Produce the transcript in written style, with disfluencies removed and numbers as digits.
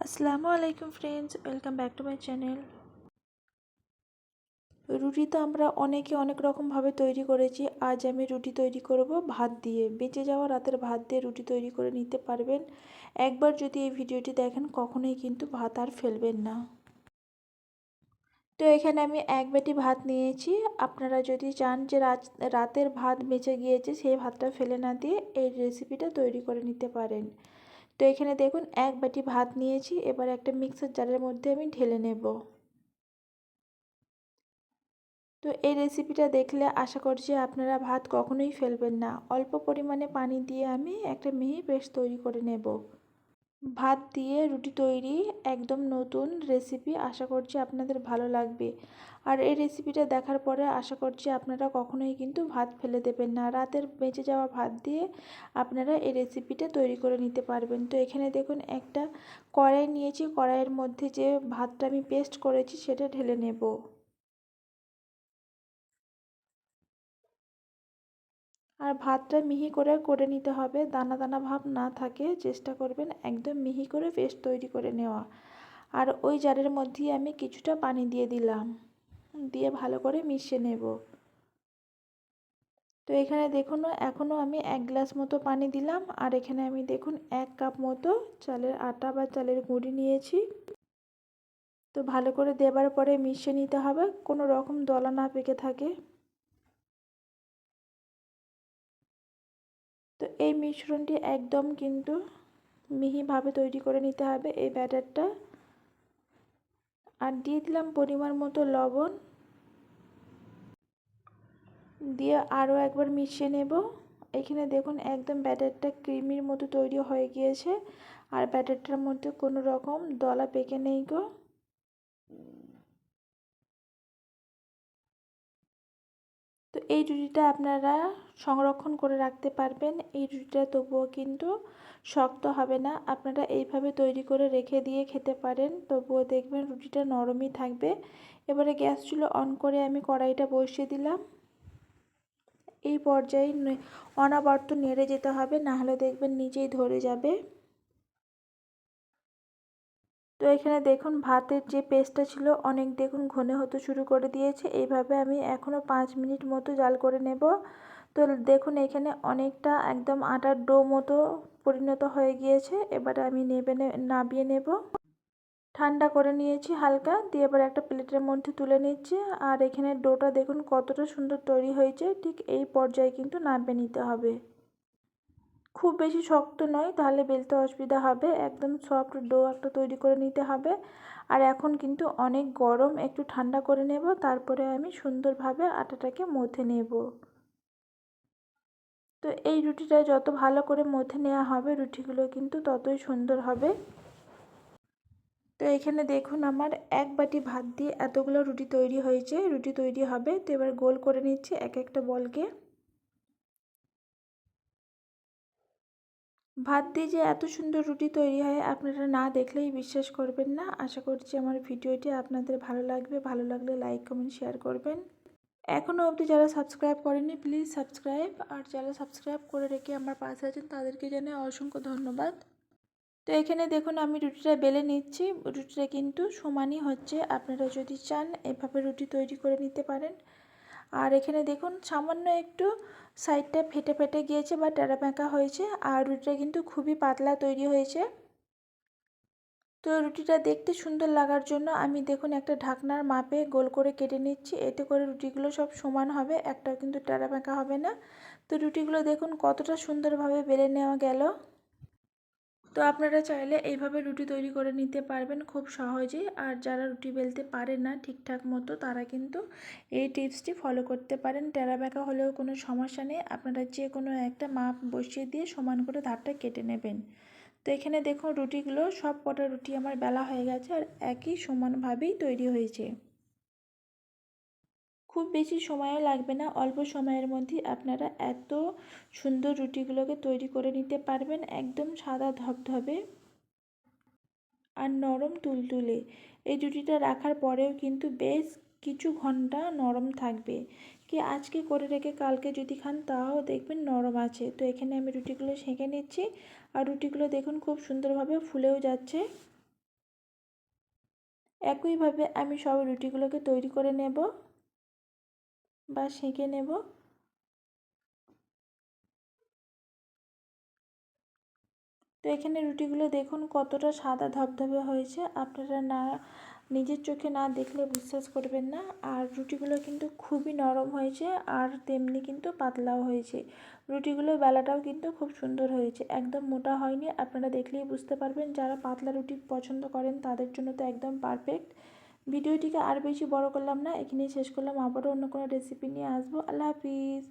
আসসালামু আলাইকুম friends, welcome back to my channel. রুটি তো আমরা অনেকে অনেক রকমভাবে তৈরি করেছি। আজ আমি রুটি তৈরি করব ভাত দিয়ে। বেঁচে যাওয়া রাতের ভাত দিয়ে রুটি তৈরি করে নিতে পারবেন। একবার যদি এই ভিডিওটি দেখেন কখনোই কিন্তু ভাত আর ফেলবেন না। তো এখানে আমি এক বাটি ভাত নিয়েছি। আপনারা যদি চান যে রাতের ভাত বেঁচে গিয়েছে সেই ভাতটা ফেলে না দিয়ে এই রেসিপিটা তৈরি করে নিতে পারেন। তো এখানে দেখুন এক বাটি ভাত নিয়েছি। এবার একটা মিক্সার জারের মধ্যে আমি ঢেলে নেব। তো এই রেসিপিটা দেখলে আশা করছি আপনারা ভাত কখনোই ফেলবেন না। অল্প পরিমাণে পানি দিয়ে আমি একটা মিহি পেস্ট তৈরি করে নেব। ভাত দিয়ে রুটি তৈরি একদম নতুন রেসিপি, আশা করছি আপনাদের ভালো লাগবে। আর এই রেসিপিটা দেখার পরে আশা করছি আপনারা কখনোই কিন্তু ভাত ফেলে দেবেন না। রাতের বেঁচে যাওয়া ভাত দিয়ে আপনারা এই রেসিপিটা তৈরি করে নিতে পারবেন। তো এখানে দেখুন একটা কড়াই নিয়েছি, কড়াইয়ের মধ্যে যে ভাতটা আমি পেস্ট করেছি সেটা ঢেলে নেব। আর ভাতটা মিহি করে করে নিতে হবে, দানা দানা ভাব না থাকে চেষ্টা করবেন একদম মিহি করে পেস্ট তৈরি করে নেওয়া। আর ওই জারের মধ্যেই আমি কিছুটা পানি দিয়ে দিলাম, দিয়ে ভালো করে মিশিয়ে নেব। তো এখানে দেখুন এখনও আমি 1 গ্লাস মতো পানি দিলাম। আর এখানে আমি দেখুন 1 কাপ মতো চালের আটা বা চালের গুঁড়ি নিয়েছি। তো ভালো করে দেবার পরে মিশিয়ে নিতে হবে, কোনো রকম দলা না পেকে থাকে। তো এই মিশ্রণটি একদম কিন্তু মিহিভাবে তৈরি করে নিতে হবে এই ব্যাটারটা। আর দিয়ে দিলাম পরিমাণ মতো লবণ, দিয়ে আরও একবার মিশিয়ে নেব। এখানে দেখুন একদম ব্যাটারটা ক্রিমির মতো তৈরি হয়ে গিয়েছে। আর ব্যাটারটার মধ্যে কোনো রকম দলা পেকে নেই গো। তো এই রুটিটা আপনারা সংরক্ষণ করে রাখতে পারবেন। এই রুটিটা তবুও কিন্তু শক্ত হবে না। আপনারা এইভাবে তৈরি করে রেখে দিয়ে খেতে পারেন, তবুও দেখবেন রুটিটা নরমই থাকবে। এবারে গ্যাস চুলা অন করে আমি কড়াইটা বসিয়ে দিলাম। এই পর্যায়ে অনবরত নেড়ে যেতে হবে, না হলে দেখবেন নিচেই ধরে যাবে। তো এখানে দেখুন ভাতের যে পেস্টটা ছিল অনেক দেখুন ঘন হতে শুরু করে দিয়েছে। এইভাবে আমি এখনও 5 মিনিট মতো জাল করে নেব। তো দেখুন এখানে অনেকটা একদম আটার ডো মতো পরিণত হয়ে গিয়েছে। এবারে আমি নামিয়ে নেব। ঠান্ডা করে নিয়েছি হালকা, দিয়ে এবার একটা প্লেটের মধ্যে তুলে নিচ্ছি। আর এখানে ডোটা দেখুন কতটা সুন্দর তৈরি হয়েছে। ঠিক এই পর্যায়ে কিন্তু নামিয়ে নিতে হবে। খুব বেশি শক্ত নয়, তাহলে বেলতে অসুবিধা হবে। একদম সফট ডো একটা তৈরি করে নিতে হবে। আর এখন কিন্তু অনেক গরম, একটু ঠান্ডা করে নেব, তারপরে আমি সুন্দরভাবে আটাটাকে মথে নেব। তো এই রুটিটা যত ভালো করে মথে নেওয়া হবে রুটিগুলো কিন্তু ততই সুন্দর হবে। তো এখানে দেখুন আমার এক বাটি ভাত দিয়ে এতগুলো রুটি তৈরি হয়েছে, রুটি তৈরি হবে। তো এবার গোল করে নিচ্ছি এক একটা বলকে। ভাত দিয়ে যে এত সুন্দর রুটি তৈরি হয় আপনারা না দেখলেই বিশ্বাস করবেন না। আশা করছি আমার ভিডিওটি আপনাদের ভালো লাগবে। ভালো লাগলে লাইক কমেন্ট শেয়ার করবেন। এখনও অবধি যারা সাবস্ক্রাইব করেনি প্লিজ সাবস্ক্রাইব, আর যারা সাবস্ক্রাইব করে রেখে আমার পাশে আছেন তাদেরকে জানাই অসংখ্য ধন্যবাদ। তো এখানে দেখুন আমি রুটিটা বেলে নিচ্ছি। রুটিটা কিন্তু সমানই হচ্ছে, আপনারা যদি চান এভাবে রুটি তৈরি করে নিতে পারেন। আর এখানে দেখুন সামান্য একটু সাইডটা ফেটে ফেটে গিয়েছে বা টেরা বেঁকা হয়েছে। আর রুটিটা কিন্তু খুবই পাতলা তৈরি হয়েছে। তো রুটিটা দেখতে সুন্দর লাগার জন্য আমি দেখুন একটা ঢাকনার মাপে গোল করে কেটে নিচ্ছি। এতে করে রুটিগুলো সব সমান হবে, একটাও কিন্তু টেরা বেঁকা হবে না। তো রুটিগুলো দেখুন কতটা সুন্দরভাবে বেলে নেওয়া গেল। তো আপনারা চাইলে এইভাবে রুটি তৈরি করে নিতে পারবেন খুব সহজেই। আর যারা রুটি বেলতে পারে না ঠিকঠাক মতো তারা কিন্তু এই টিপসটি ফলো করতে পারেন। টেরা বেঁকা হলেও কোনো সমস্যা নেই, আপনারা যে কোনো একটা মাপ বসিয়ে দিয়ে সমান করে ধারটা কেটে নেবেন। তো এখানে দেখুন রুটিগুলো সব কটা রুটি আমার বেলা হয়ে গেছে আর একই সমানভাবেই তৈরি হয়েছে। খুব বেশি সময়ও লাগবে না, অল্প সময়ের মধ্যে আপনারা এত সুন্দর রুটিগুলোকে তৈরি করে নিতে পারবেন। একদম সাদা ধবধবে আর নরম তুলতুলে। এই রুটিটা রাখার পরেও কিন্তু বেশ কিছু ঘন্টা নরম থাকবে। কি আজকে করে রেখে কালকে যদি খান তাও দেখবেন নরম আছে। তো এখানে আমি রুটিগুলো সেঁকে নিচ্ছি। আর রুটিগুলো দেখুন খুব সুন্দরভাবে ফুলেও যাচ্ছে। একইভাবে আমি সব রুটিগুলোকে তৈরি করে নেব বা সেঁকে নেব। তো এখানে রুটিগুলো দেখুন কতটা সাদা ধবধবে হয়েছে, আপনারা না নিজের চোখে না দেখলে বিশ্বাস করবেন না। আর রুটিগুলো কিন্তু খুবই নরম হয়েছে আর তেমনি কিন্তু পাতলাও হয়েছে। রুটিগুলোর বেলাটাও কিন্তু খুব সুন্দর হয়েছে, একদম মোটা হয়নি। আপনারা দেখলেই বুঝতে পারবেন, যারা পাতলা রুটি পছন্দ করেন তাদের জন্য তো একদম পারফেক্ট। ভিডিওটিকে আর বেশি বড় করলাম না, এখানেই শেষ করলাম। আবারও অন্য কোনো রেসিপি নিয়ে আসবো। আল্লাহ হাফিজ।